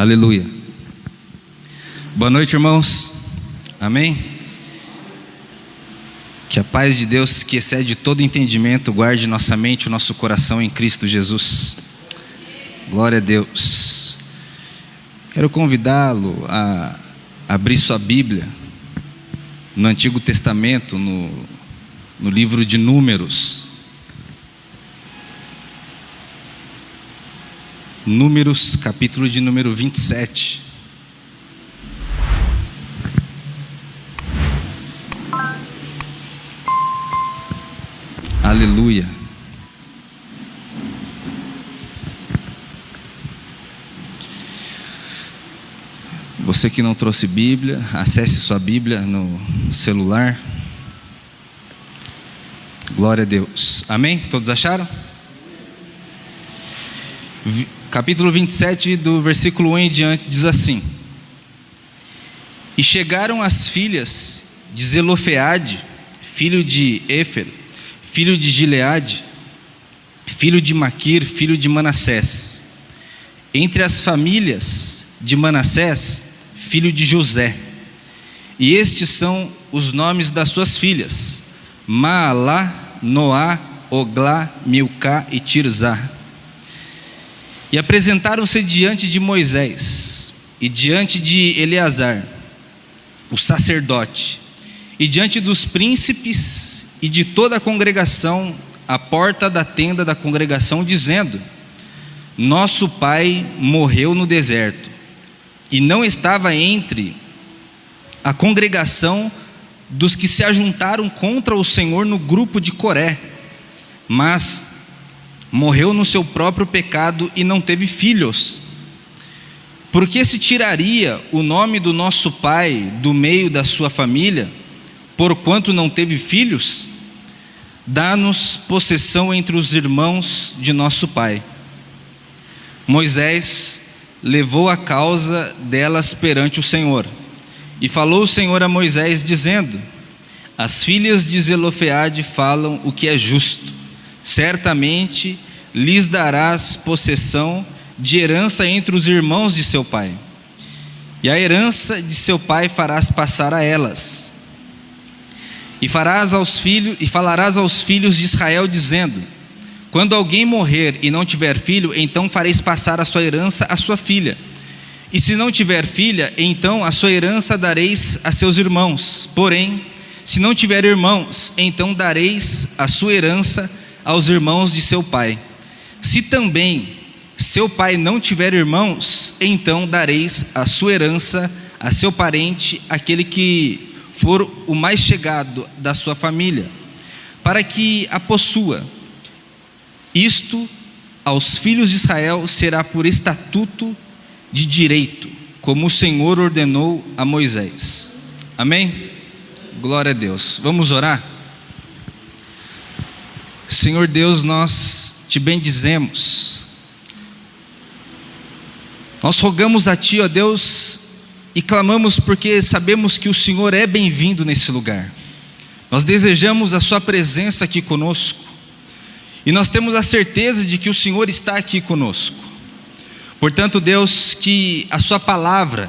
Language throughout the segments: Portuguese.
Aleluia. Boa noite, irmãos. Amém? Que a paz de Deus, que excede todo entendimento, guarde nossa mente e o nosso coração em Cristo Jesus. Glória a Deus. Quero convidá-lo a abrir sua Bíblia no Antigo Testamento, no livro de Números. Números, capítulo de número 27. Aleluia. Você que não trouxe Bíblia, acesse sua Bíblia no celular. Glória a Deus. Amém? Todos acharam? Capítulo 27, do versículo 1 em diante, diz assim: E chegaram as filhas de Zelofeade, filho de Éfer, filho de Gileade, filho de Maquir, filho de Manassés, entre as famílias de Manassés, filho de José. E estes são os nomes das suas filhas: Maalá, Noá, Oglá, Milcá e Tirzá. E apresentaram-se diante de Moisés, e diante de Eleazar, o sacerdote, e diante dos príncipes e de toda a congregação, à porta da tenda da congregação, dizendo: Nosso pai morreu no deserto, e não estava entre a congregação dos que se ajuntaram contra o Senhor no grupo de Coré, mas morreu no seu próprio pecado e não teve filhos. Por que se tiraria o nome do nosso pai do meio da sua família, porquanto não teve filhos? Dá-nos possessão entre os irmãos de nosso pai. Moisés levou a causa delas perante o Senhor. E falou o Senhor a Moisés, dizendo: As filhas de Zelofeade falam o que é justo. Certamente lhes darás possessão de herança entre os irmãos de seu pai, e a herança de seu pai farás passar a elas. E falarás aos filhos de Israel, dizendo: Quando alguém morrer e não tiver filho, então fareis passar a sua herança à sua filha. E se não tiver filha, então a sua herança dareis a seus irmãos. Porém, se não tiver irmãos, então dareis a sua herança aos irmãos de seu pai. Se também seu pai não tiver irmãos, então dareis a sua herança a seu parente, aquele que for o mais chegado da sua família, para que a possua. Isto aos filhos de Israel será por estatuto de direito, como o Senhor ordenou a Moisés. Amém? Glória a Deus. Vamos orar? Senhor Deus, nós te bendizemos, nós rogamos a Ti, ó Deus, e clamamos porque sabemos que o Senhor é bem-vindo nesse lugar. Nós desejamos a Sua presença aqui conosco, e nós temos a certeza de que o Senhor está aqui conosco. Portanto, Deus, que a Sua palavra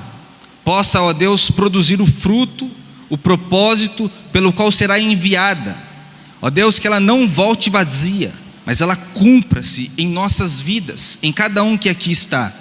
possa, ó Deus, produzir o fruto, o propósito pelo qual será enviada. Ó Deus, que ela não volte vazia, mas ela cumpra-se em nossas vidas, em cada um que aqui está.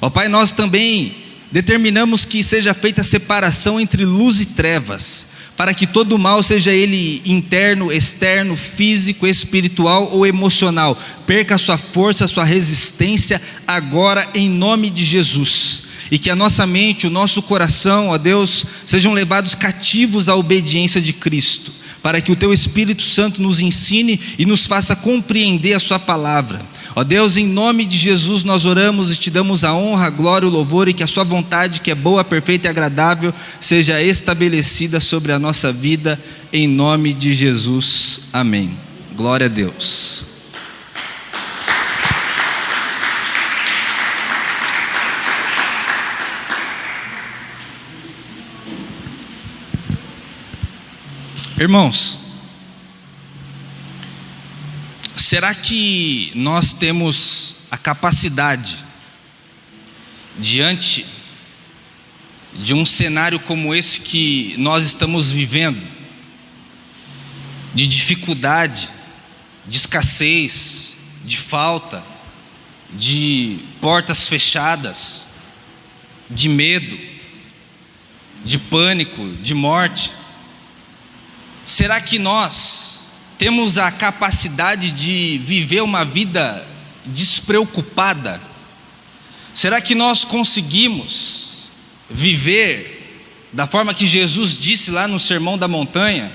Ó Pai, nós também determinamos que seja feita a separação entre luz e trevas, para que todo mal, seja ele interno, externo, físico, espiritual ou emocional, perca a sua força, a sua resistência agora, em nome de Jesus. E que a nossa mente, o nosso coração, ó Deus, sejam levados cativos à obediência de Cristo, para que o Teu Espírito Santo nos ensine e nos faça compreender a Sua palavra. Ó Deus, em nome de Jesus nós oramos e Te damos a honra, a glória, o louvor, e que a Sua vontade, que é boa, perfeita e agradável, seja estabelecida sobre a nossa vida, em nome de Jesus. Amém. Glória a Deus. Irmãos, será que nós temos a capacidade diante de um cenário como esse que nós estamos vivendo, de dificuldade, de escassez, de falta, de portas fechadas, de medo, de pânico, de morte, será que nós temos a capacidade de viver uma vida despreocupada? Será que nós conseguimos viver da forma que Jesus disse lá no Sermão da Montanha,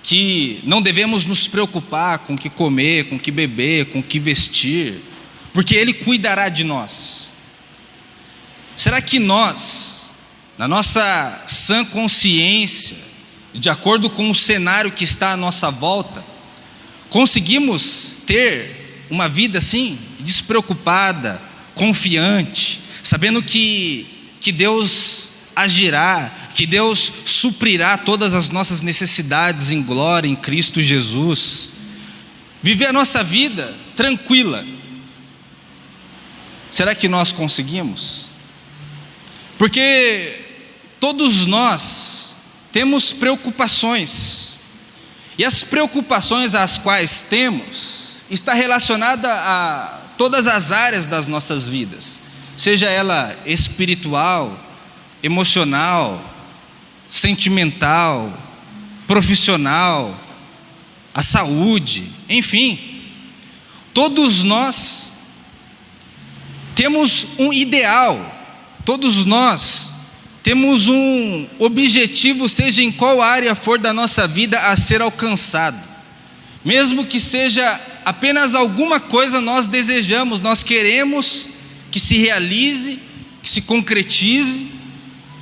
que não devemos nos preocupar com o que comer, com o que beber, com o que vestir, porque Ele cuidará de nós? Será que nós, na nossa sã consciência, de acordo com o cenário que está à nossa volta, conseguimos ter uma vida assim, despreocupada, confiante, sabendo que Deus agirá, que Deus suprirá todas as nossas necessidades em glória em Cristo Jesus? Viver a nossa vida tranquila. Será que nós conseguimos? Porque todos nós temos preocupações, e as preocupações às quais temos está relacionada a todas as áreas das nossas vidas, seja ela espiritual, emocional, sentimental, profissional, a saúde, enfim. Todos nós temos um ideal, todos nós temos um objetivo, seja em qual área for da nossa vida, a ser alcançado. Mesmo que seja apenas alguma coisa, nós desejamos, nós queremos que se realize, que se concretize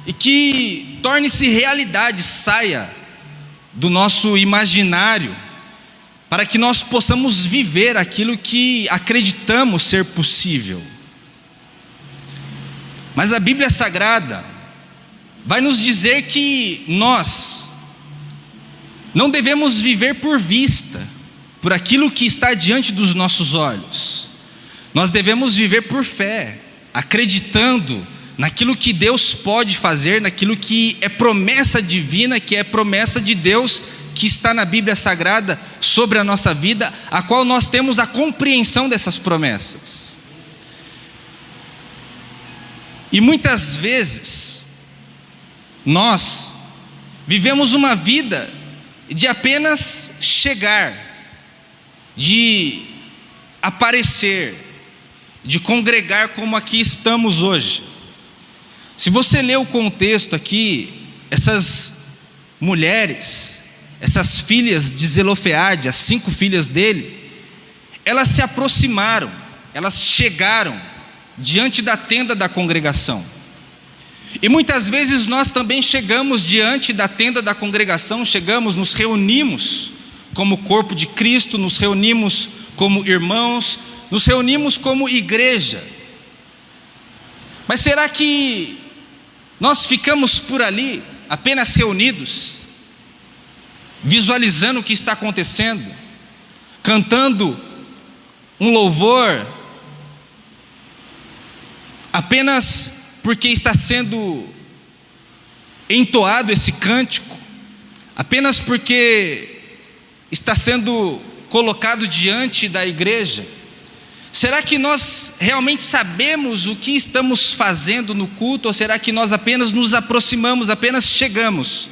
e que torne-se realidade, saia do nosso imaginário, para que nós possamos viver aquilo que acreditamos ser possível. Mas a Bíblia Sagrada vai nos dizer que nós não devemos viver por vista, por aquilo que está diante dos nossos olhos. Nós devemos viver por fé, acreditando naquilo que Deus pode fazer, naquilo que é promessa divina, que é promessa de Deus, que está na Bíblia Sagrada sobre a nossa vida, a qual nós temos a compreensão dessas promessas. E muitas vezes nós vivemos uma vida de apenas chegar, de aparecer, de congregar como aqui estamos hoje. Se você ler o contexto aqui, essas mulheres, essas filhas de Zelofeade, as 5 filhas dele, elas se aproximaram, elas chegaram diante da tenda da congregação. E muitas vezes nós também chegamos diante da tenda da congregação, chegamos, nos reunimos como corpo de Cristo, nos reunimos como irmãos, nos reunimos como igreja. Mas será que nós ficamos por ali apenas reunidos, visualizando o que está acontecendo, cantando um louvor, apenas porque está sendo entoado esse cântico, apenas porque está sendo colocado diante da igreja? Será que nós realmente sabemos o que estamos fazendo no culto, ou será que nós apenas nos aproximamos, apenas chegamos?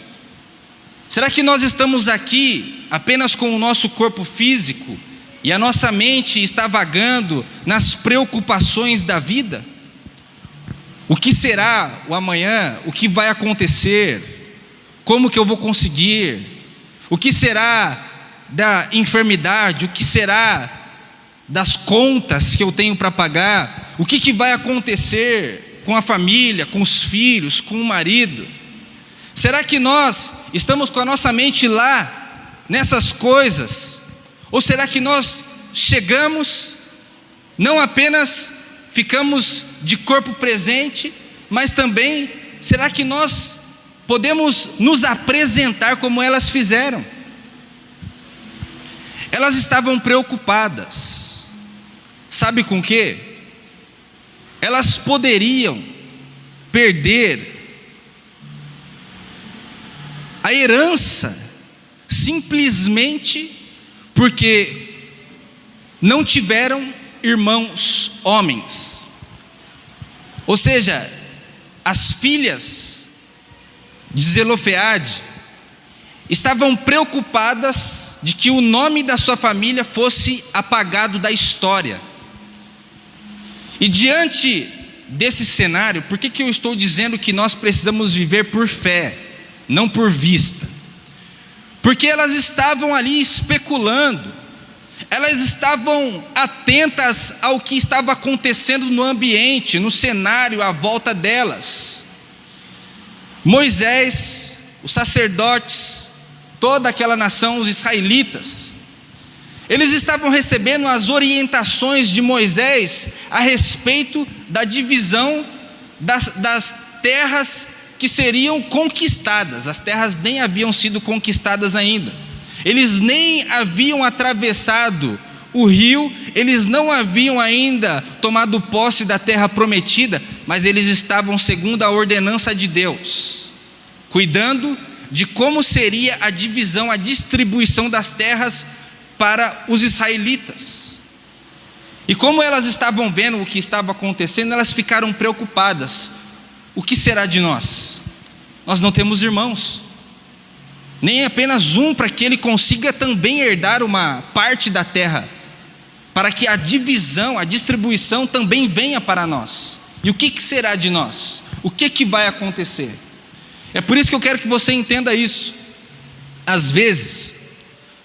Será que nós estamos aqui apenas com o nosso corpo físico e a nossa mente está vagando nas preocupações da vida? O que será o amanhã? O que vai acontecer? Como que eu vou conseguir? O que será da enfermidade? O que será das contas que eu tenho para pagar? O que vai acontecer com a família, com os filhos, com o marido? Será que nós estamos com a nossa mente lá, nessas coisas? Ou será que nós chegamos, não apenas ficamos de corpo presente, mas também, será que nós podemos nos apresentar como elas fizeram? Elas estavam preocupadas, sabe com o quê? elas poderiam perder a herança simplesmente porque não tiveram irmãos homens. Ou seja, as filhas de Zelofeade estavam preocupadas de que o nome da sua família fosse apagado da história. E diante desse cenário, por que eu estou dizendo que nós precisamos viver por fé, não por vista? Porque elas estavam ali especulando, elas estavam atentas ao que estava acontecendo no ambiente, no cenário à volta delas. Moisés, os sacerdotes, toda aquela nação, os israelitas, eles estavam recebendo as orientações de Moisés a respeito da divisão das terras que seriam conquistadas. As terras nem haviam sido conquistadas ainda, eles nem haviam atravessado o rio, eles não haviam ainda tomado posse da terra prometida, mas eles estavam segundo a ordenança de Deus, cuidando de como seria a divisão, a distribuição das terras para os israelitas. E como elas estavam vendo o que estava acontecendo, elas ficaram preocupadas. O que será de nós? Nós não temos irmãos, nem apenas um, para que ele consiga também herdar uma parte da terra, para que a divisão, a distribuição também venha para nós. E o que será de nós? O que vai acontecer? É por isso que eu quero que você entenda isso. Às vezes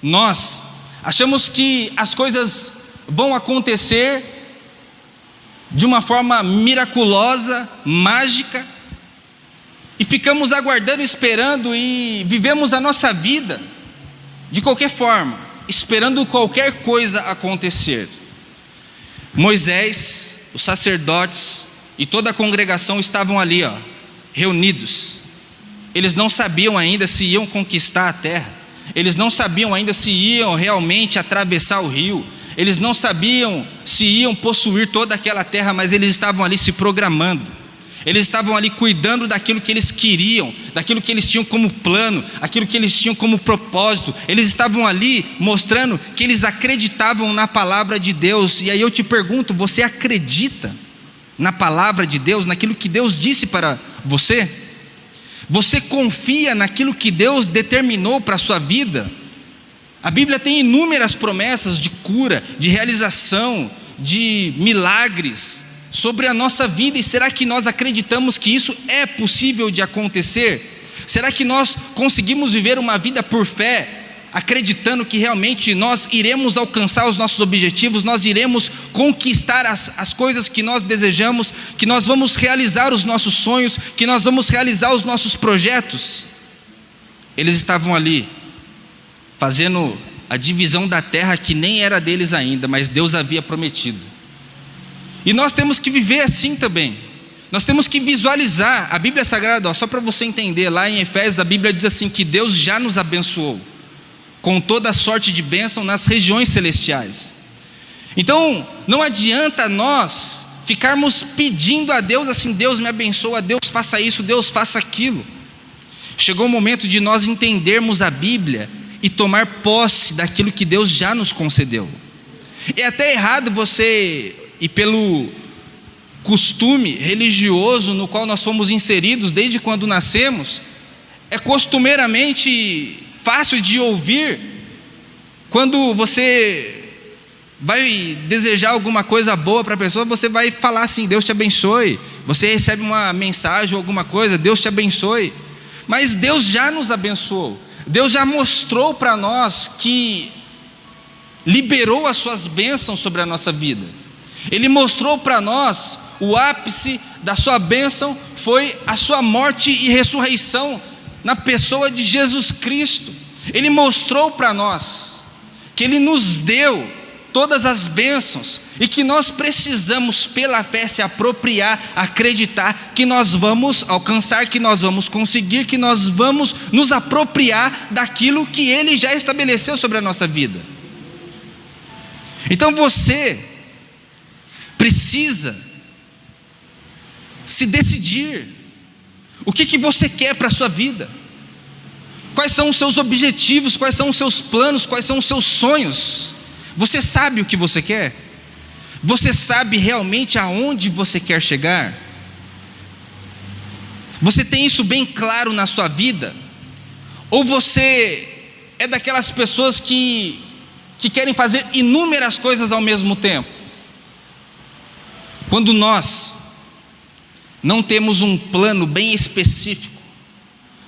nós achamos que as coisas vão acontecer de uma forma miraculosa, mágica, e ficamos aguardando, esperando, e vivemos a nossa vida de qualquer forma, esperando qualquer coisa acontecer. Moisés, os sacerdotes e toda a congregação estavam ali, reunidos. Eles não sabiam ainda se iam conquistar a terra, eles não sabiam ainda se iam realmente atravessar o rio, eles não sabiam se iam possuir toda aquela terra, mas eles estavam ali se programando, eles estavam ali cuidando daquilo que eles queriam, daquilo que eles tinham como plano, aquilo que eles tinham como propósito. Eles estavam ali mostrando que eles acreditavam na palavra de Deus. E aí eu te pergunto, você acredita na palavra de Deus, naquilo que Deus disse para você? Você confia naquilo que Deus determinou para a sua vida? A Bíblia tem inúmeras promessas de cura, de realização, de milagres sobre a nossa vida. E será que nós acreditamos que isso é possível de acontecer? Será que nós conseguimos viver uma vida por fé, acreditando que realmente nós iremos alcançar os nossos objetivos, nós iremos conquistar as coisas que nós desejamos, que nós vamos realizar os nossos sonhos, que nós vamos realizar os nossos projetos? Eles estavam ali fazendo a divisão da terra que nem era deles ainda, mas Deus havia prometido. E nós temos que viver assim também. Nós temos que visualizar. A Bíblia Sagrada, só para você entender, lá em Efésios a Bíblia diz assim, que Deus já nos abençoou com toda sorte de bênção nas regiões celestiais. Então não adianta nós ficarmos pedindo a Deus assim, Deus me abençoa, Deus faça isso, Deus faça aquilo. Chegou o momento de nós entendermos a Bíblia e tomar posse daquilo que Deus já nos concedeu. É até errado você, e pelo costume religioso no qual nós fomos inseridos desde quando nascemos, é costumeiramente fácil de ouvir, quando você vai desejar alguma coisa boa para a pessoa, você vai falar assim, Deus te abençoe. Você recebe uma mensagem ou alguma coisa, Deus te abençoe. Mas Deus já nos abençoou, Deus já mostrou para nós que liberou as suas bênçãos sobre a nossa vida. Ele mostrou para nós o ápice da sua bênção foi a sua morte e ressurreição na pessoa de Jesus Cristo. Ele mostrou para nós que Ele nos deu todas as bênçãos e que nós precisamos pela fé se apropriar, acreditar que nós vamos alcançar, que nós vamos conseguir, que nós vamos nos apropriar daquilo que Ele já estabeleceu sobre a nossa vida. Então você precisa se decidir. O que você quer para a sua vida? Quais são os seus objetivos? Quais são os seus planos? Quais são os seus sonhos? Você sabe o que você quer? Você sabe realmente aonde você quer chegar? Você tem isso bem claro na sua vida? Ou você é daquelas pessoas que querem fazer inúmeras coisas ao mesmo tempo? Quando nós não temos um plano bem específico,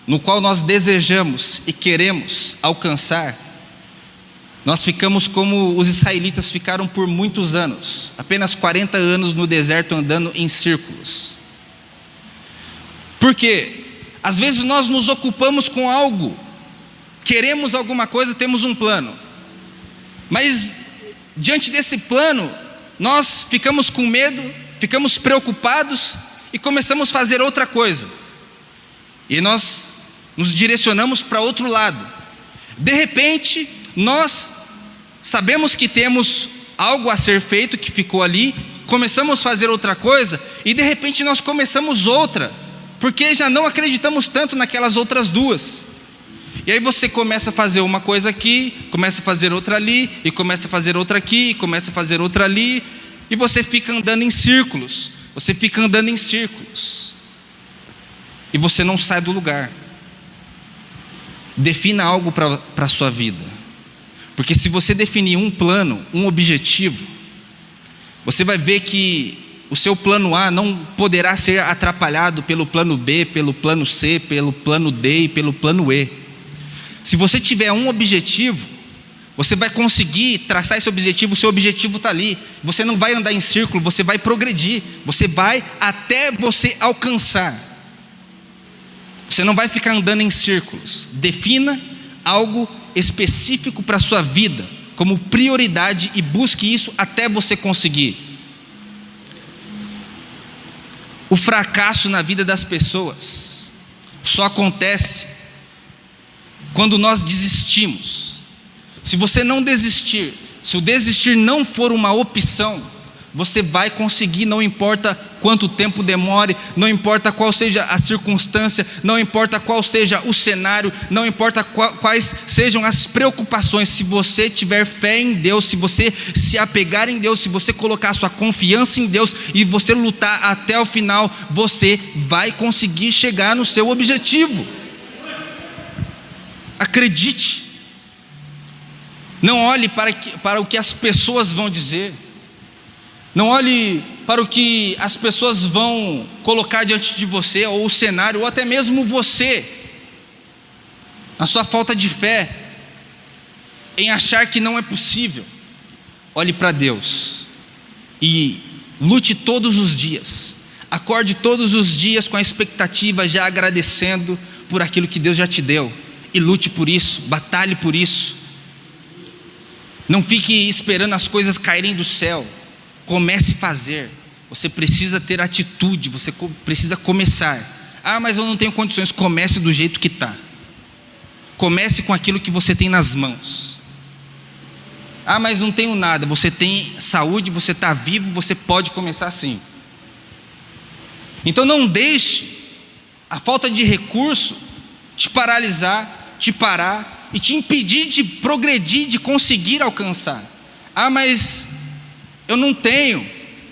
no qual nós desejamos e queremos alcançar, nós ficamos como os israelitas ficaram por muitos anos, apenas 40 anos no deserto andando em círculos. Porque às vezes nós nos ocupamos com algo, queremos alguma coisa, temos um plano, mas diante desse plano, nós ficamos com medo, ficamos preocupados e começamos a fazer outra coisa, e nós nos direcionamos para outro lado. De repente, nós sabemos que temos algo a ser feito que ficou ali, começamos a fazer outra coisa, e de repente nós começamos outra, porque já não acreditamos tanto naquelas outras duas. E aí você começa a fazer uma coisa aqui, começa a fazer outra ali, e começa a fazer outra aqui, e começa a fazer outra ali, e você fica andando em círculos, você fica andando em círculos, e você não sai do lugar. Defina algo para a sua vida, porque se você definir um plano, um objetivo, você vai ver que o seu plano A não poderá ser atrapalhado pelo plano B, pelo plano C, pelo plano D e pelo plano E. Se você tiver um objetivo, você vai conseguir traçar esse objetivo, o seu objetivo está ali, você não vai andar em círculo, você vai progredir, você vai até você alcançar. Você não vai ficar andando em círculos. Defina algo específico para a sua vida como prioridade e busque isso até você conseguir. O fracasso na vida das pessoas só acontece quando nós desistimos. Se você não desistir, se o desistir não for uma opção, você vai conseguir, não importa quanto tempo demore, não importa qual seja a circunstância, não importa qual seja o cenário, não importa quais sejam as preocupações. Se você tiver fé em Deus, se você se apegar em Deus, se você colocar sua confiança em Deus e você lutar até o final, você vai conseguir chegar no seu objetivo. Acredite. Não olhe para o que as pessoas vão dizer. Não olhe para o que as pessoas vão colocar diante de você, ou o cenário, ou até mesmo você, na sua falta de fé, em achar que não é possível. Olhe para Deus e lute todos os dias. Acorde todos os dias com a expectativa, já agradecendo por aquilo que Deus já te deu, e lute por isso, batalhe por isso. Não fique esperando as coisas caírem do céu. Comece a fazer. Você precisa ter atitude, você precisa começar. Ah, mas eu não tenho condições. Comece do jeito que está. Comece com aquilo que você tem nas mãos. Ah, mas não tenho nada. Você tem saúde, você está vivo, você pode começar sim. Então não deixe a falta de recurso te paralisar, te parar e te impedir de progredir, de conseguir alcançar. Ah, mas eu não tenho.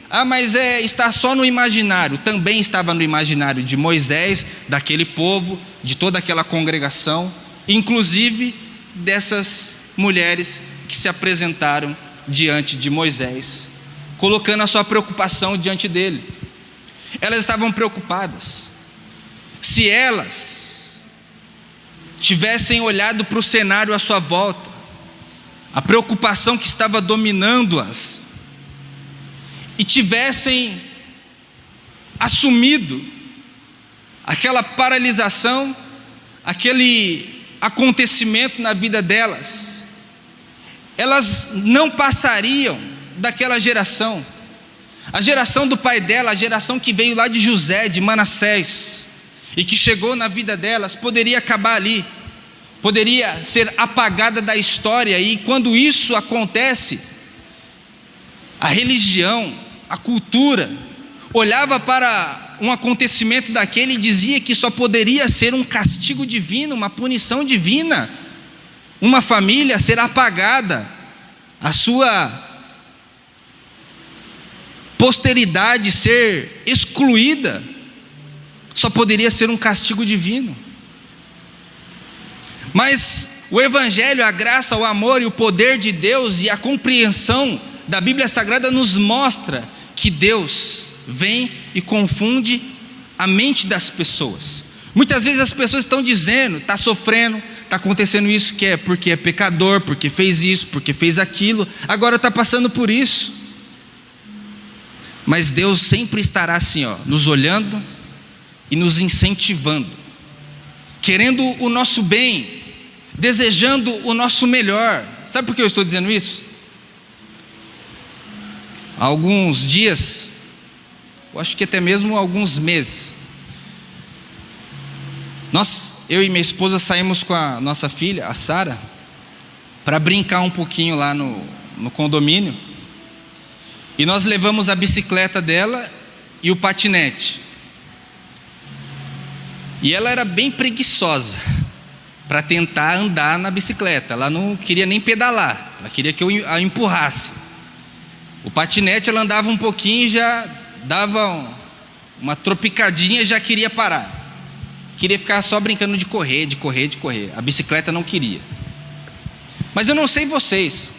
Ah, mas está só no imaginário. Também estava no imaginário de Moisés, daquele povo, de toda aquela congregação, inclusive dessas mulheres que se apresentaram diante de Moisés, colocando a sua preocupação diante dele. Elas estavam preocupadas. Se elas tivessem olhado para o cenário à sua volta, a preocupação que estava dominando-as, e tivessem assumido aquela paralisação, aquele acontecimento na vida delas, elas não passariam daquela geração. A geração do pai dela, a geração que veio lá de José, de Manassés, e que chegou na vida delas, poderia acabar ali, poderia ser apagada da história. E quando isso acontece, a religião, a cultura, olhava para um acontecimento daquele e dizia que só poderia ser um castigo divino, uma punição divina, uma família ser apagada, a sua posteridade ser excluída, só poderia ser um castigo divino. Mas o Evangelho, a graça, o amor e o poder de Deus e a compreensão da Bíblia Sagrada nos mostra que Deus vem e confunde a mente das pessoas. Muitas vezes as pessoas estão dizendo, está sofrendo, está acontecendo isso, que é porque é pecador, porque fez isso, porque fez aquilo, agora está passando por isso. Mas Deus sempre estará assim, nos olhando e nos incentivando, querendo o nosso bem, desejando o nosso melhor. Sabe por que eu estou dizendo isso? Há alguns dias, eu acho que até mesmo alguns meses, eu e minha esposa saímos com a nossa filha, a Sara, para brincar um pouquinho lá no condomínio. E nós levamos a bicicleta dela e o patinete. E ela era bem preguiçosa para tentar andar na bicicleta. Ela não queria nem pedalar, ela queria que eu a empurrasse. O patinete ela andava um pouquinho, já dava uma tropicadinha e já queria parar. Queria ficar só brincando de correr. A bicicleta não queria. Mas eu não sei vocês,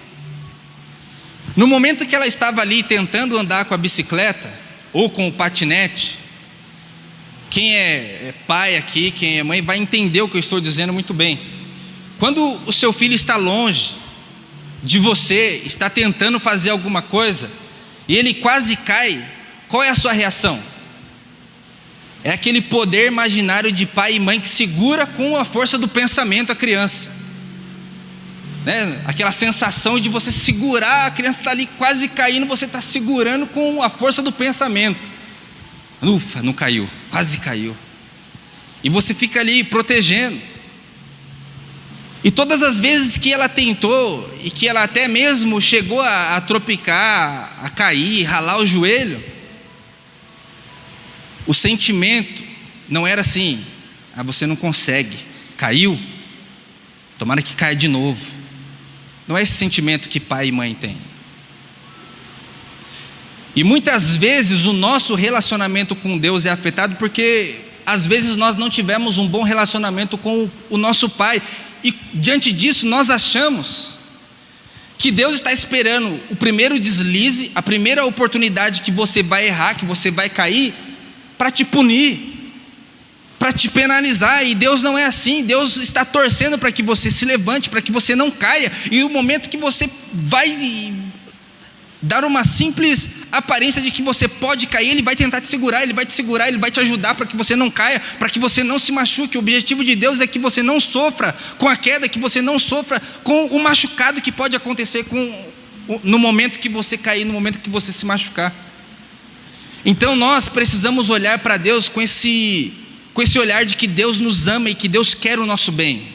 no momento que ela estava ali tentando andar com a bicicleta ou com o patinete, quem é pai aqui, quem é mãe, vai entender o que eu estou dizendo muito bem. Quando o seu filho está longe de você, está tentando fazer alguma coisa, e ele quase cai, qual é a sua reação? É aquele poder imaginário de pai e mãe que segura com a força do pensamento a criança, né? Aquela sensação de você segurar, a criança está ali quase caindo, você está segurando com a força do pensamento. Ufa, não caiu, quase caiu. E você fica ali protegendo. E todas as vezes que ela tentou, e que ela até mesmo chegou a tropicar, a cair, ralar o joelho, o sentimento não era assim: você não consegue, caiu, tomara que caia de novo. Não é esse sentimento que pai e mãe têm. E muitas vezes o nosso relacionamento com Deus é afetado porque às vezes nós não tivemos um bom relacionamento com o nosso pai, e diante disso nós achamos que Deus está esperando o primeiro deslize, a primeira oportunidade que você vai errar, que você vai cair, para te punir, para te penalizar. E Deus não é assim. Deus está torcendo para que você se levante, para que você não caia, e o momento que você vai dar uma simples aparência de que você pode cair, Ele vai tentar te segurar, Ele vai te segurar, Ele vai te ajudar para que você não caia, para que você não se machuque. O objetivo de Deus é que você não sofra com a queda, que você não sofra com o machucado que pode acontecer no momento que você cair, no momento que você se machucar. Então nós precisamos olhar para Deus com esse olhar de que Deus nos ama e que Deus quer o nosso bem.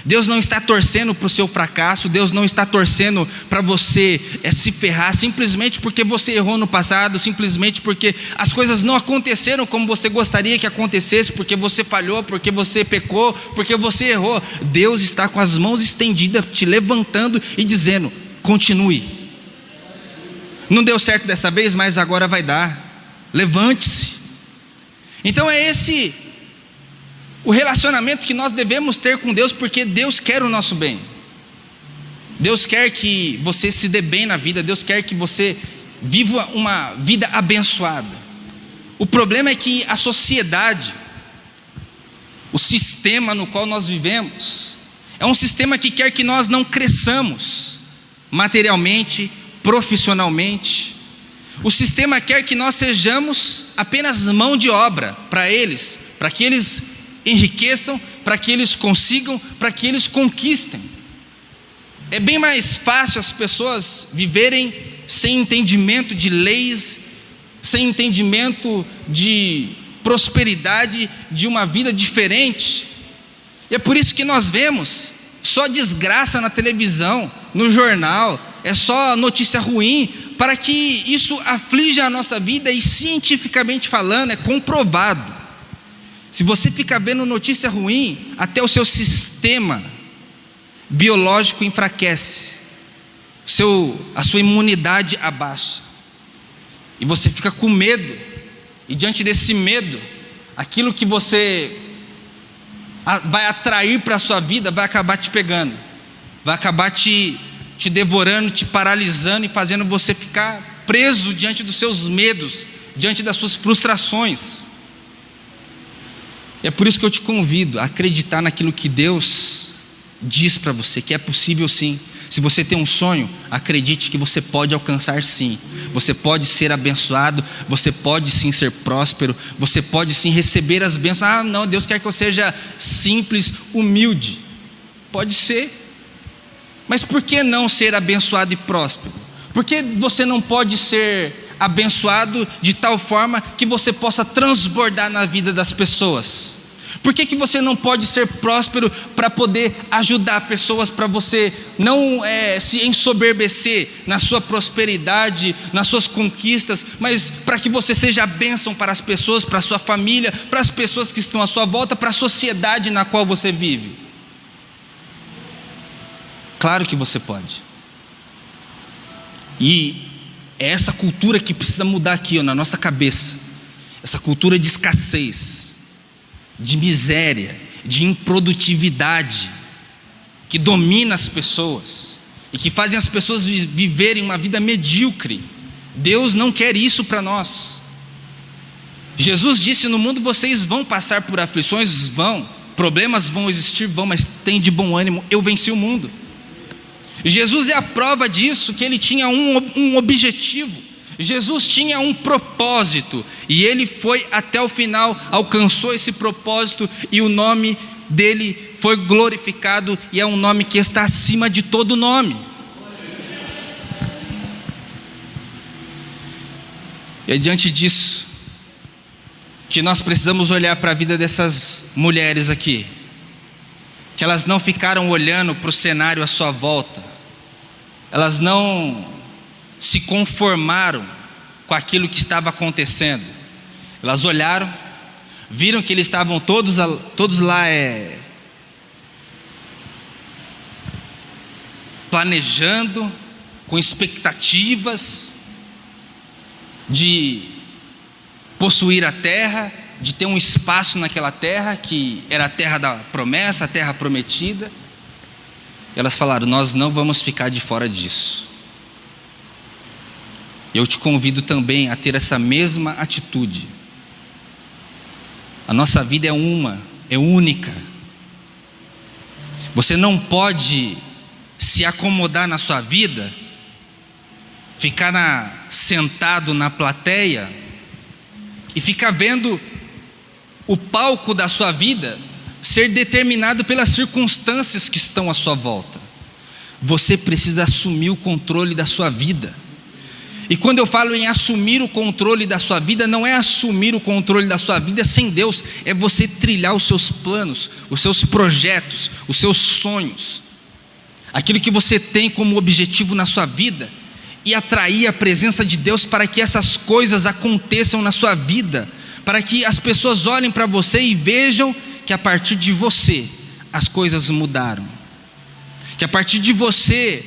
Deus não está torcendo para o seu fracasso, Deus não está torcendo para você se ferrar simplesmente porque você errou no passado, simplesmente porque as coisas não aconteceram como você gostaria que acontecesse, porque você falhou, porque você pecou, porque você errou. Deus está com as mãos estendidas, te levantando e dizendo: continue. Não deu certo dessa vez, mas agora vai dar. Levante-se. Então é esse o relacionamento que nós devemos ter com Deus, porque Deus quer o nosso bem. Deus quer que você se dê bem na vida, Deus quer que você viva uma vida abençoada. O problema é que a sociedade, o sistema no qual nós vivemos, é um sistema que quer que nós não cresçamos materialmente, profissionalmente. O sistema quer que nós sejamos apenas mão de obra para eles, para que eles enriqueçam, para que eles consigam, para que eles conquistem. É bem mais fácil as pessoas viverem sem entendimento de leis, sem entendimento de prosperidade, de uma vida diferente. E é por isso que nós vemos só desgraça na televisão, no jornal, é só notícia ruim, para que isso aflija a nossa vida, e cientificamente falando, é comprovado. Se você ficar vendo notícia ruim, até o seu sistema biológico enfraquece, a sua imunidade abaixa, e você fica com medo, e diante desse medo, aquilo que você vai atrair para a sua vida vai acabar te pegando, vai acabar te devorando, te paralisando e fazendo você ficar preso diante dos seus medos, diante das suas frustrações. E é por isso que eu te convido a acreditar naquilo que Deus diz para você, que é possível sim. Se você tem um sonho, acredite que você pode alcançar sim. Você pode ser abençoado, você pode sim ser próspero, você pode sim receber as bênçãos. Ah, não, Deus quer que eu seja simples, humilde. Pode ser. Mas por que não ser abençoado e próspero? Por que você não pode ser abençoado de tal forma que você possa transbordar na vida das pessoas? Por que você não pode ser próspero para poder ajudar pessoas, para você não se ensoberbecer na sua prosperidade, nas suas conquistas, mas para que você seja a bênção para as pessoas, para a sua família, para as pessoas que estão à sua volta, para a sociedade na qual você vive? Claro que você pode. E é essa cultura que precisa mudar aqui, na nossa cabeça. Essa cultura de escassez, de miséria, de improdutividade, que domina as pessoas e que fazem as pessoas viverem uma vida medíocre. Deus não quer isso para nós. Jesus disse: no mundo vocês vão passar por aflições, problemas vão existir, mas tem de bom ânimo, eu venci o mundo. Jesus é a prova disso, que ele tinha um objetivo, Jesus tinha um propósito, e ele foi até o final, alcançou esse propósito, e o nome dele foi glorificado, e é um nome que está acima de todo nome. E é diante disso que nós precisamos olhar para a vida dessas mulheres aqui, que elas não ficaram olhando para o cenário à sua volta, elas não se conformaram com aquilo que estava acontecendo. Elas olharam, viram que eles estavam todos lá planejando, com expectativas de possuir a terra, de ter um espaço naquela terra, que era a terra da promessa, a terra prometida. Elas falaram: nós não vamos ficar de fora disso. Eu te convido também a ter essa mesma atitude. A nossa vida é única. Você não pode se acomodar na sua vida, ficar sentado na plateia e ficar vendo o palco da sua vida ser determinado pelas circunstâncias que estão à sua volta. Você precisa assumir o controle da sua vida. E quando eu falo em assumir o controle da sua vida, não é assumir o controle da sua vida sem Deus, é você trilhar os seus planos, os seus projetos, os seus sonhos, aquilo que você tem como objetivo na sua vida, e atrair a presença de Deus para que essas coisas aconteçam na sua vida, para que as pessoas olhem para você e vejam que a partir de você as coisas mudaram, que a partir de você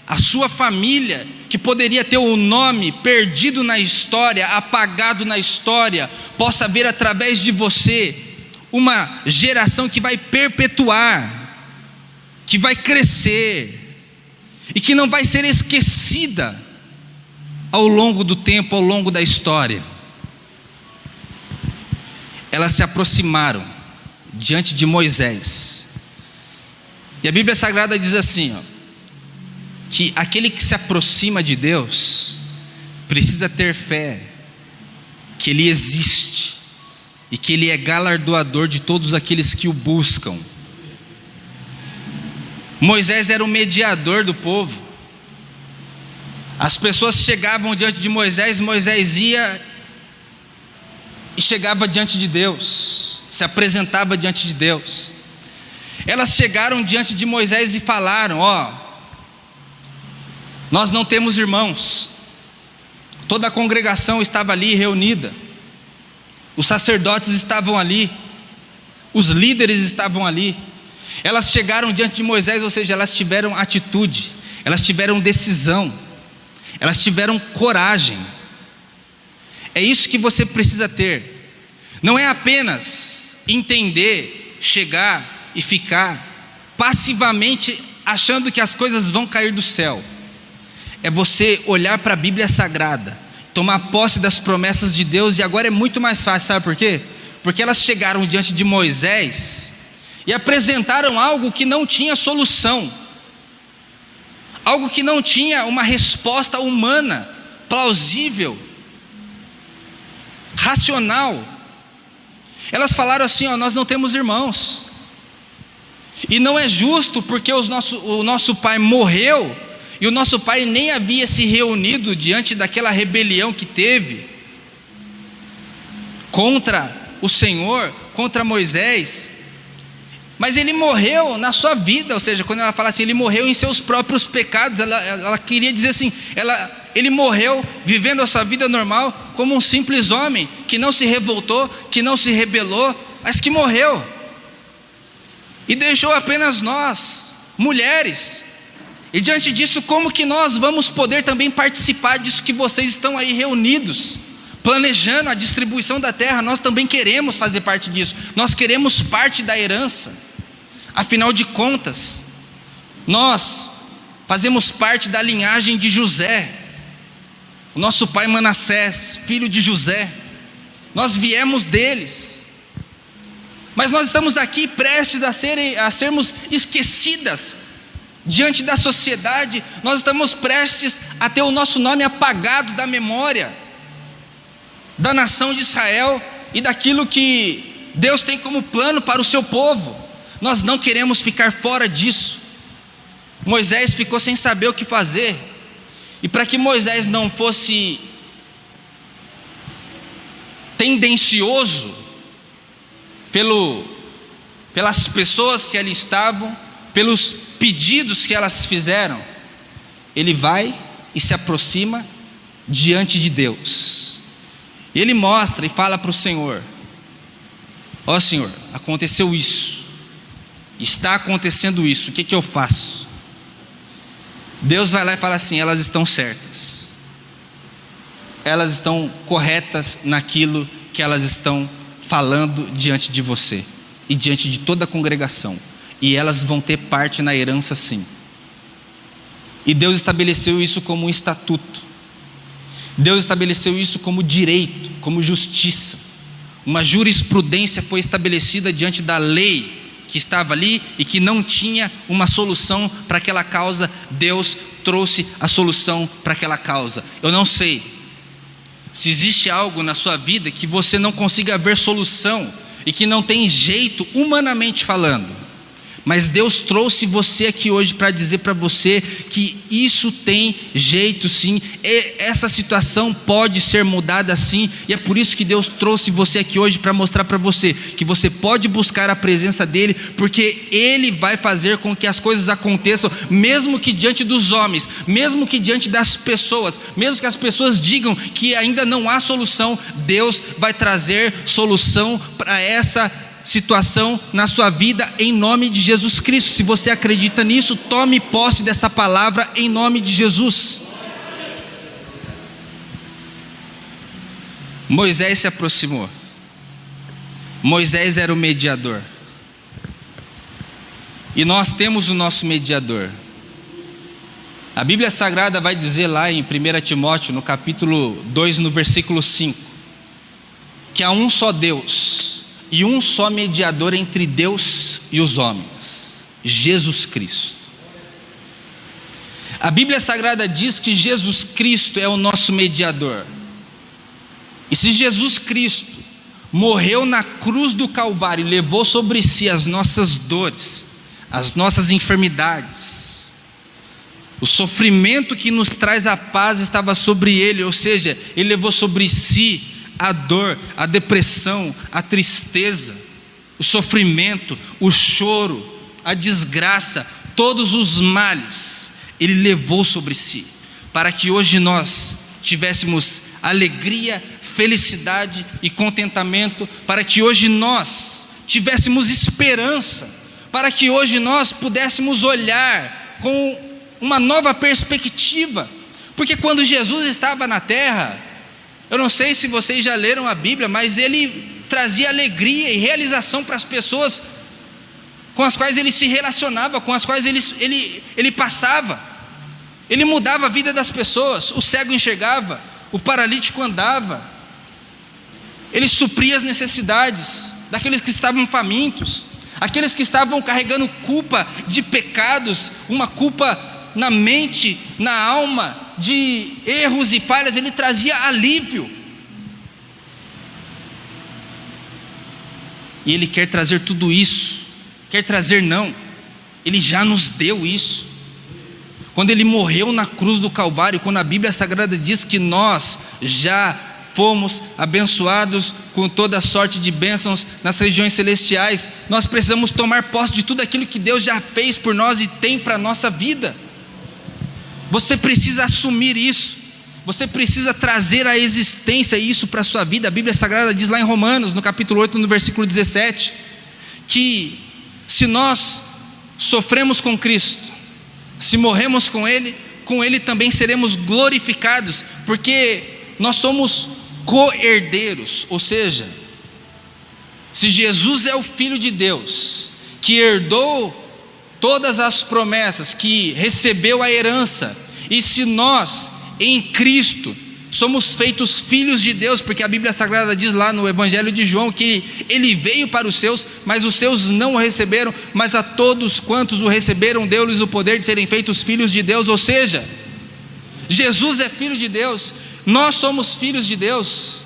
a sua família, que poderia ter o nome perdido na história, apagado na história, possa ver através de você uma geração que vai perpetuar, que vai crescer e que não vai ser esquecida ao longo do tempo, ao longo da história. Elas se aproximaram diante de Moisés, e a Bíblia Sagrada diz assim, que aquele que se aproxima de Deus precisa ter fé que Ele existe e que Ele é galardoador de todos aqueles que o buscam. Moisés era o mediador do povo. As pessoas chegavam diante de Moisés, Moisés ia e chegava diante de Deus, se apresentava diante de Deus. Elas chegaram diante de Moisés e falaram: nós não temos irmãos, Toda a congregação estava ali reunida, os sacerdotes estavam ali, os líderes estavam ali. Elas chegaram diante de Moisés, ou seja, elas tiveram atitude, elas tiveram decisão, elas tiveram coragem. É isso que você precisa ter. Não é apenas entender, chegar e ficar passivamente achando que as coisas vão cair do céu. É você olhar para a Bíblia Sagrada, tomar posse das promessas de Deus. E agora é muito mais fácil, sabe por quê? Porque elas chegaram diante de Moisés e apresentaram algo que não tinha solução, algo que não tinha uma resposta humana, plausível, racional. Elas falaram assim: nós não temos irmãos, e não é justo, porque o nosso pai morreu, e o nosso pai nem havia se reunido diante daquela rebelião que teve contra o Senhor, contra Moisés. Mas ele morreu na sua vida, ou seja, quando ela fala assim, ele morreu em seus próprios pecados, ela queria dizer assim, ele morreu vivendo a sua vida normal, como um simples homem, que não se revoltou, que não se rebelou, mas que morreu, e deixou apenas nós, mulheres. E diante disso, como que nós vamos poder também participar disso que vocês estão aí reunidos, planejando a distribuição da terra? Nós também queremos fazer parte disso, nós queremos parte da herança. Afinal de contas, nós fazemos parte da linhagem de José, o nosso pai Manassés, filho de José, nós viemos deles, mas nós estamos aqui prestes a sermos esquecidas diante da sociedade. Nós estamos prestes a ter o nosso nome apagado da memória da nação de Israel e daquilo que Deus tem como plano para o seu povo. Nós não queremos ficar fora disso. Moisés ficou sem saber o que fazer, e para que Moisés não fosse tendencioso pelas pessoas que ali estavam, pelos pedidos que elas fizeram, ele vai e se aproxima diante de Deus, e ele mostra e fala para o Senhor: Senhor, aconteceu isso, está acontecendo isso, o que eu faço? Deus vai lá e fala assim: elas estão certas, elas estão corretas naquilo que elas estão falando diante de você e diante de toda a congregação, e elas vão ter parte na herança, sim. E Deus estabeleceu isso como um estatuto, Deus estabeleceu isso como direito, como justiça. Uma jurisprudência foi estabelecida diante da lei que estava ali e que não tinha uma solução para aquela causa. Deus trouxe a solução para aquela causa. Eu não sei se existe algo na sua vida que você não consiga ver solução e que não tem jeito, humanamente falando, mas Deus trouxe você aqui hoje para dizer para você que isso tem jeito, sim. Essa situação pode ser mudada, sim. E é por isso que Deus trouxe você aqui hoje, para mostrar para você que você pode buscar a presença dEle, porque Ele vai fazer com que as coisas aconteçam, mesmo que diante dos homens, mesmo que diante das pessoas, mesmo que as pessoas digam que ainda não há solução. Deus vai trazer solução para essa situação na sua vida, em nome de Jesus Cristo. Se você acredita nisso, tome posse dessa palavra em nome de Jesus. Moisés se aproximou. Moisés era o mediador, e nós temos o nosso mediador. A Bíblia Sagrada vai dizer lá em 1 Timóteo, no capítulo 2, no versículo 5, que há um só Deus e um só mediador entre Deus e os homens, Jesus Cristo. A Bíblia Sagrada diz que Jesus Cristo é o nosso mediador. E se Jesus Cristo morreu na cruz do Calvário, levou sobre si as nossas dores, as nossas enfermidades, o sofrimento que nos traz a paz estava sobre ele, ou seja, ele levou sobre si a dor, a depressão, a tristeza, o sofrimento, o choro, a desgraça, todos os males, Ele levou sobre si, para que hoje nós tivéssemos alegria, felicidade e contentamento, para que hoje nós tivéssemos esperança, para que hoje nós pudéssemos olhar com uma nova perspectiva. Porque quando Jesus estava na terra, eu não sei se vocês já leram a Bíblia, mas ele trazia alegria e realização para as pessoas com as quais ele se relacionava, com as quais ele passava. Ele mudava a vida das pessoas. O cego enxergava, o paralítico andava, ele supria as necessidades daqueles que estavam famintos, aqueles que estavam carregando culpa de pecados, uma culpa na mente, na alma, de erros e falhas. Ele trazia alívio. E Ele quer trazer tudo isso. Quer trazer não, Ele já nos deu isso. Quando Ele morreu na cruz do Calvário, quando a Bíblia Sagrada diz que nós já fomos abençoados com toda sorte de bênçãos nas regiões celestiais, nós precisamos tomar posse de tudo aquilo que Deus já fez por nós e tem para a nossa vida. Você precisa assumir isso, você precisa trazer à existência isso para a sua vida. A Bíblia Sagrada diz lá em Romanos, no capítulo 8, no versículo 17, que se nós sofremos com Cristo, se morremos com Ele também seremos glorificados, porque nós somos co-herdeiros. Ou seja, se Jesus é o Filho de Deus, que herdou todas as promessas, que recebeu a herança, e se nós em Cristo somos feitos filhos de Deus, porque a Bíblia Sagrada diz lá no Evangelho de João que Ele veio para os seus, mas os seus não o receberam, mas a todos quantos o receberam deu-lhes o poder de serem feitos filhos de Deus. Ou seja, Jesus é Filho de Deus, nós somos filhos de Deus.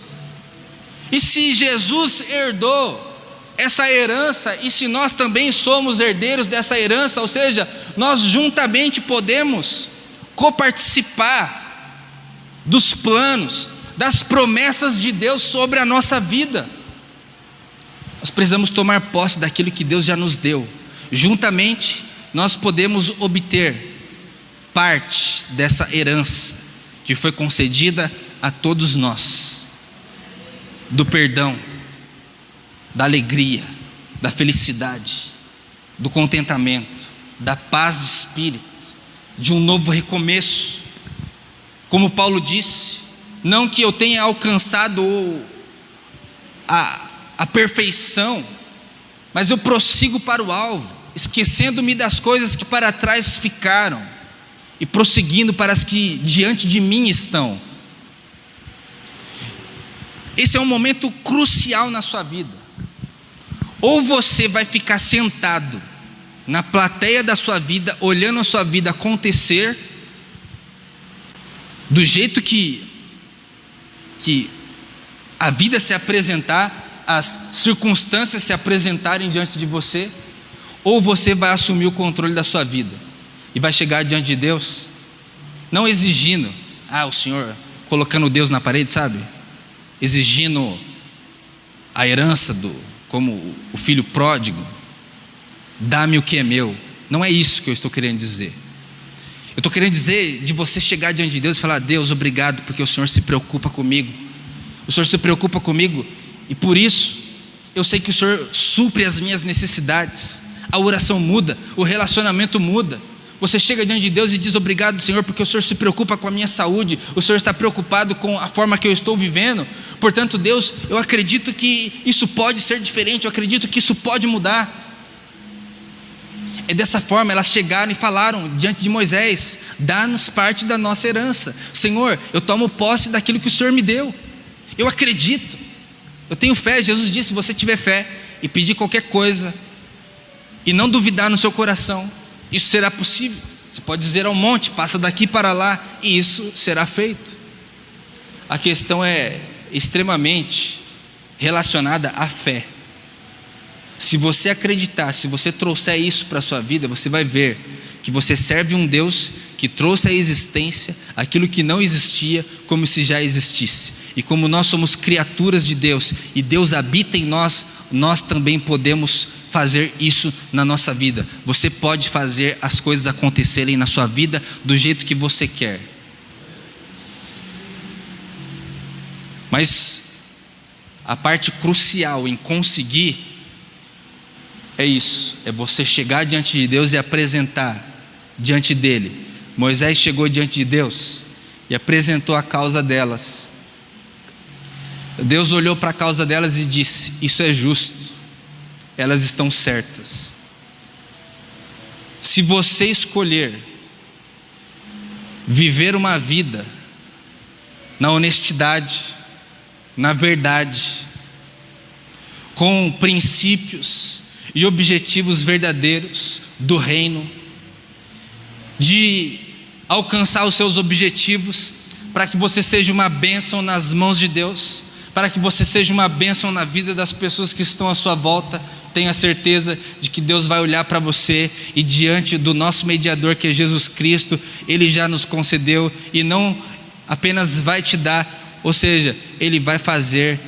E se Jesus herdou essa herança, e se nós também somos herdeiros dessa herança, ou seja, nós juntamente podemos coparticipar dos planos, das promessas de Deus sobre a nossa vida. Nós precisamos tomar posse daquilo que Deus já nos deu. Juntamente nós podemos obter parte dessa herança que foi concedida a todos nós, do perdão, da alegria, da felicidade, do contentamento, da paz de espírito, de um novo recomeço. Como Paulo disse, não que eu tenha alcançado a perfeição, mas eu prossigo para o alvo, esquecendo-me das coisas que para trás ficaram e prosseguindo para as que diante de mim estão. Esse é um momento crucial na sua vida. Ou você vai ficar sentado na plateia da sua vida, olhando a sua vida acontecer do jeito que a vida se apresentar, as circunstâncias se apresentarem diante de você, ou você vai assumir o controle da sua vida e vai chegar diante de Deus, não exigindo, o Senhor, colocando Deus na parede, sabe? Exigindo a herança como o filho pródigo, dá-me o que é meu. Não é isso que eu estou querendo dizer. Eu estou querendo dizer de você chegar diante de Deus e falar: Deus, obrigado, porque o Senhor se preocupa comigo. O Senhor se preocupa comigo, e por isso eu sei que o Senhor supre as minhas necessidades. A oração muda, o relacionamento muda. Você chega diante de Deus e diz: obrigado, Senhor, porque o Senhor se preocupa com a minha saúde, o Senhor está preocupado com a forma que eu estou vivendo. Portanto, Deus, eu acredito que isso pode ser diferente, eu acredito que isso pode mudar. É dessa forma, elas chegaram e falaram diante de Moisés: dá-nos parte da nossa herança. Senhor, eu tomo posse daquilo que o Senhor me deu. Eu acredito, eu tenho fé. Jesus disse: se você tiver fé e pedir qualquer coisa e não duvidar no seu coração, isso será possível. Você pode dizer ao monte: passa daqui para lá, e isso será feito. A questão é extremamente relacionada à fé. Se você acreditar, se você trouxer isso para a sua vida, você vai ver que você serve um Deus que trouxe à existência aquilo que não existia, como se já existisse. E como nós somos criaturas de Deus e Deus habita em nós, nós também podemos fazer isso na nossa vida. Você pode fazer as coisas acontecerem na sua vida do jeito que você quer. Mas a parte crucial em conseguir é isso, é você chegar diante de Deus e apresentar diante dele. Moisés chegou diante de Deus e apresentou a causa delas. Deus olhou para a causa delas e disse: isso é justo, elas estão certas. Se você escolher viver uma vida na honestidade, na verdade, com princípios e objetivos verdadeiros do reino, de alcançar os seus objetivos, para que você seja uma bênção nas mãos de Deus, para que você seja uma bênção na vida das pessoas que estão à sua volta, tenha certeza de que Deus vai olhar para você e diante do nosso mediador, que é Jesus Cristo, Ele já nos concedeu e não apenas vai te dar, ou seja, Ele vai fazer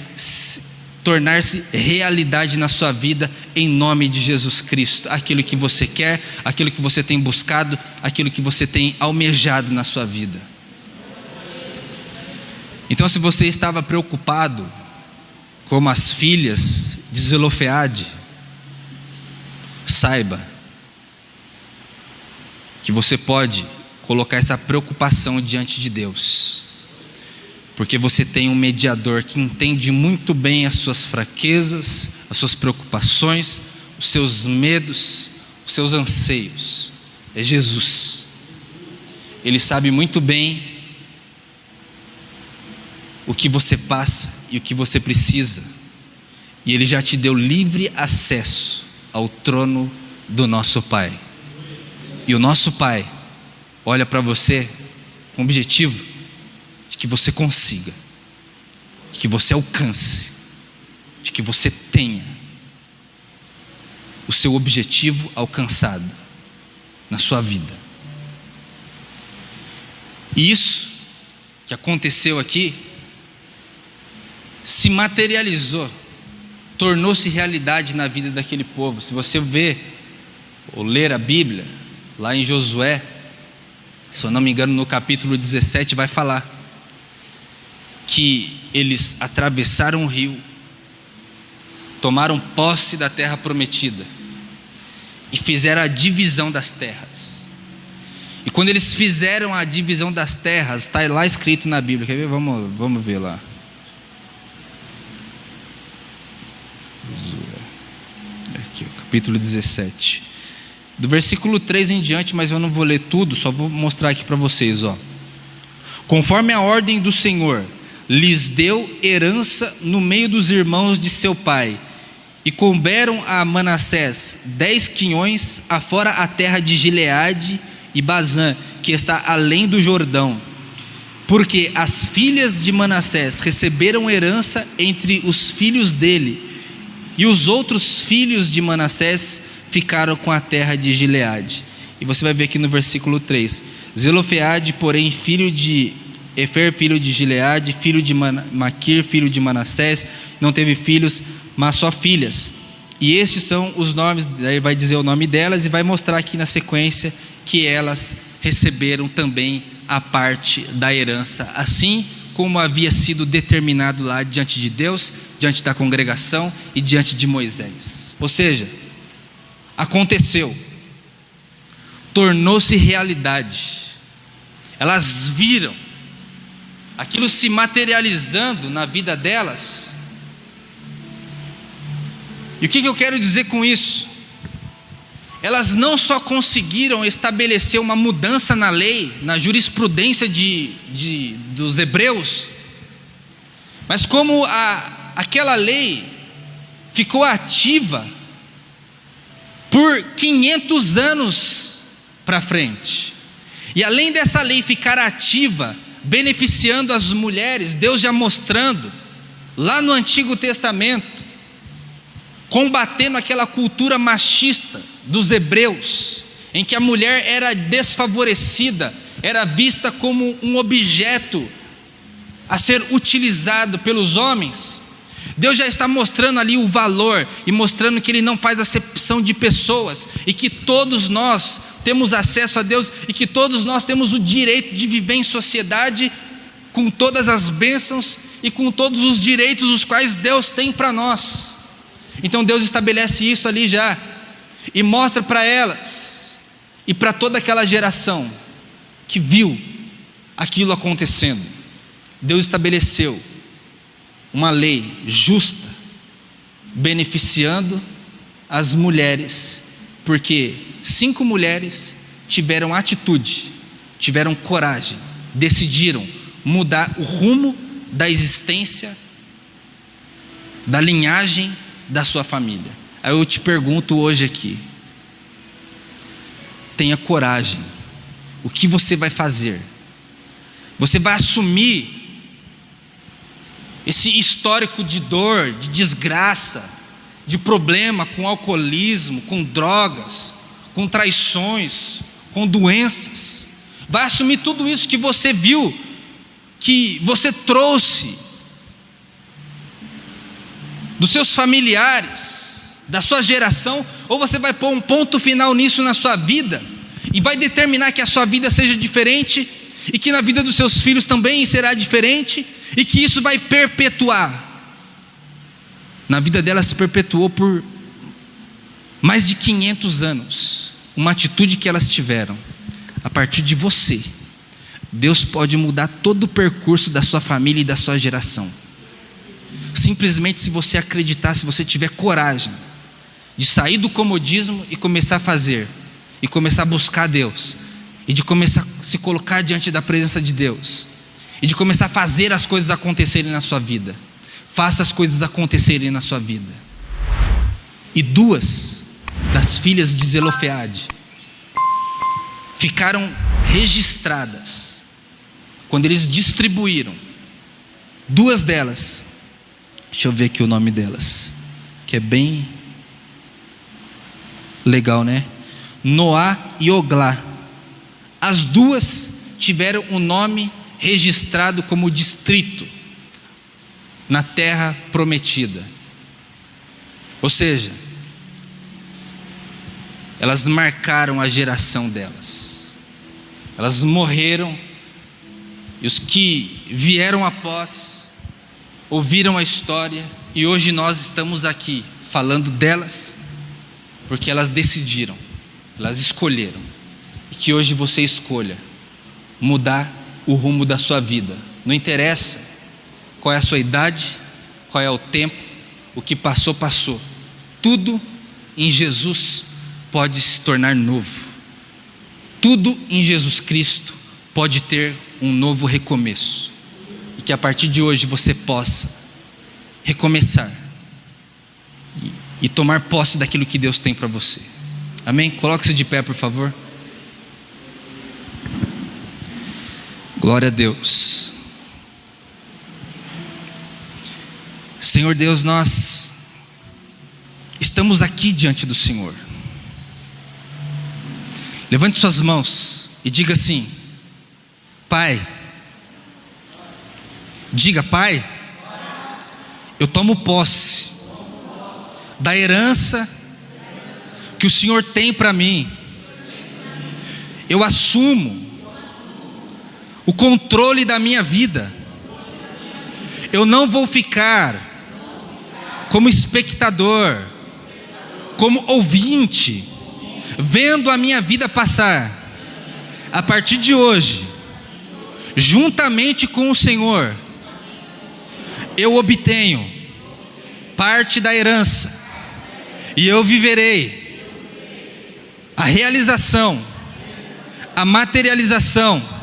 tornar-se realidade na sua vida, em nome de Jesus Cristo, aquilo que você quer, aquilo que você tem buscado, aquilo que você tem almejado na sua vida. Então, se você estava preocupado, como as filhas de Zelofeade, saiba que você pode colocar essa preocupação diante de Deus, porque você tem um mediador que entende muito bem as suas fraquezas, as suas preocupações, os seus medos, os seus anseios. É Jesus. Ele sabe muito bem o que você passa e o que você precisa, e Ele já te deu livre acesso ao trono do nosso Pai. E o nosso Pai olha para você com o objetivo de que você consiga, de que você alcance, de que você tenha o seu objetivo alcançado na sua vida. E isso que aconteceu aqui se materializou, tornou-se realidade na vida daquele povo. Se você ver ou ler a Bíblia, lá em Josué, se eu não me engano, no capítulo 17 vai falar que eles atravessaram o rio, tomaram posse da terra prometida e fizeram a divisão das terras. E quando eles fizeram a divisão das terras, está lá escrito na Bíblia, quer ver? Vamos ver lá. Aqui, capítulo 17, do versículo 3 em diante, mas eu não vou ler tudo, só vou mostrar aqui para vocês, ó. Conforme a ordem do Senhor, lhes deu herança no meio dos irmãos de seu pai, e couberam a Manassés 10 quinhões, afora a terra de Gileade e Bazã, que está além do Jordão, porque as filhas de Manassés receberam herança entre os filhos dele, e os outros filhos de Manassés ficaram com a terra de Gileade. E você vai ver aqui no versículo 3: Zelofeade, porém, filho de Efer, filho de Gileade, filho de Maquir, filho de Manassés, não teve filhos, mas só filhas. E estes são os nomes, daí vai dizer o nome delas e vai mostrar aqui na sequência que elas receberam também a parte da herança, assim como havia sido determinado lá diante de Deus, diante da congregação e diante de Moisés. Ou seja, aconteceu, tornou-se realidade. Elas viram aquilo se materializando na vida delas. E o que eu quero dizer com isso? Elas não só conseguiram estabelecer uma mudança na lei, na jurisprudência dos hebreus, mas como aquela lei ficou ativa por 500 anos para frente. E além dessa lei ficar ativa, beneficiando as mulheres, Deus já mostrando lá no Antigo Testamento, combatendo aquela cultura machista dos hebreus, em que a mulher era desfavorecida, era vista como um objeto a ser utilizado pelos homens. Deus já está mostrando ali o valor e mostrando que Ele não faz acepção de pessoas, e que todos nós temos acesso a Deus, e que todos nós temos o direito de viver em sociedade com todas as bênçãos e com todos os direitos os quais Deus tem para nós. Então Deus estabelece isso ali já, e mostra para elas, e para toda aquela geração que viu aquilo acontecendo. Deus estabeleceu uma lei justa, beneficiando as mulheres, porque 5 mulheres tiveram atitude, tiveram coragem, decidiram mudar o rumo da existência, da linhagem da sua família. Aí eu te pergunto hoje aqui, tenha coragem. O que você vai fazer? Você vai assumir esse histórico de dor, de desgraça, de problema com alcoolismo, com drogas, com traições, com doenças? Vai assumir tudo isso que você viu, que você trouxe dos seus familiares, da sua geração, ou você vai pôr um ponto final nisso na sua vida e vai determinar que a sua vida seja diferente e que na vida dos seus filhos também será diferente e que isso vai perpetuar? Na vida dela se perpetuou por mais de 500 anos, uma atitude que elas tiveram. A partir de você, Deus pode mudar todo o percurso da sua família e da sua geração. Simplesmente se você acreditar, se você tiver coragem de sair do comodismo e começar a fazer, e começar a buscar Deus, e de começar a se colocar diante da presença de Deus, e de começar a fazer as coisas acontecerem na sua vida. Faça as coisas acontecerem na sua vida. E 2 das filhas de Zelofeade ficaram registradas quando eles distribuíram. 2 delas, deixa eu ver aqui o nome delas, que é bem legal, né? Noá e Oglá. As 2 tiveram o nome registrado como distrito na terra prometida. Ou seja, elas marcaram a geração delas. Elas morreram, e os que vieram após ouviram a história, e hoje nós estamos aqui falando delas, porque elas decidiram, elas escolheram, e que hoje você escolha mudar o rumo da sua vida. Não interessa qual é a sua idade, qual é o tempo, o que passou, passou. Tudo em Jesus pode se tornar novo. Tudo em Jesus Cristo pode ter um novo recomeço. E que a partir de hoje você possa recomeçar e tomar posse daquilo que Deus tem para você. Amém? Coloque-se de pé, por favor. Glória a Deus. Senhor Deus, nós estamos aqui diante do Senhor. Levante suas mãos e diga assim: Pai. Diga: Pai, eu tomo posse da herança que o Senhor tem para mim. Eu assumo o controle da minha vida. Eu não vou ficar como espectador, como ouvinte, vendo a minha vida passar. A partir de hoje, juntamente com o Senhor, eu obtenho parte da herança, e eu viverei a realização, a materialização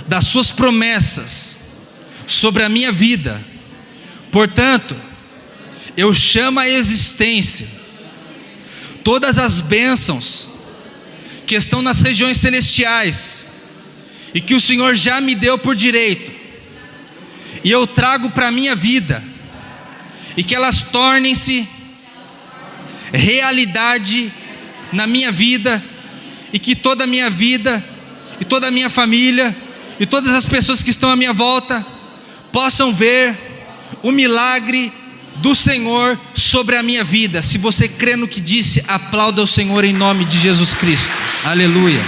das suas promessas sobre a minha vida. Portanto, eu chamo à existência todas as bênçãos que estão nas regiões celestiais e que o Senhor já me deu por direito, e eu trago para a minha vida, e que elas tornem-se realidade na minha vida, e que toda a minha vida, e toda a minha família, e todas as pessoas que estão à minha volta possam ver o milagre do Senhor sobre a minha vida. Se você crê no que disse, aplauda o Senhor em nome de Jesus Cristo. Aleluia.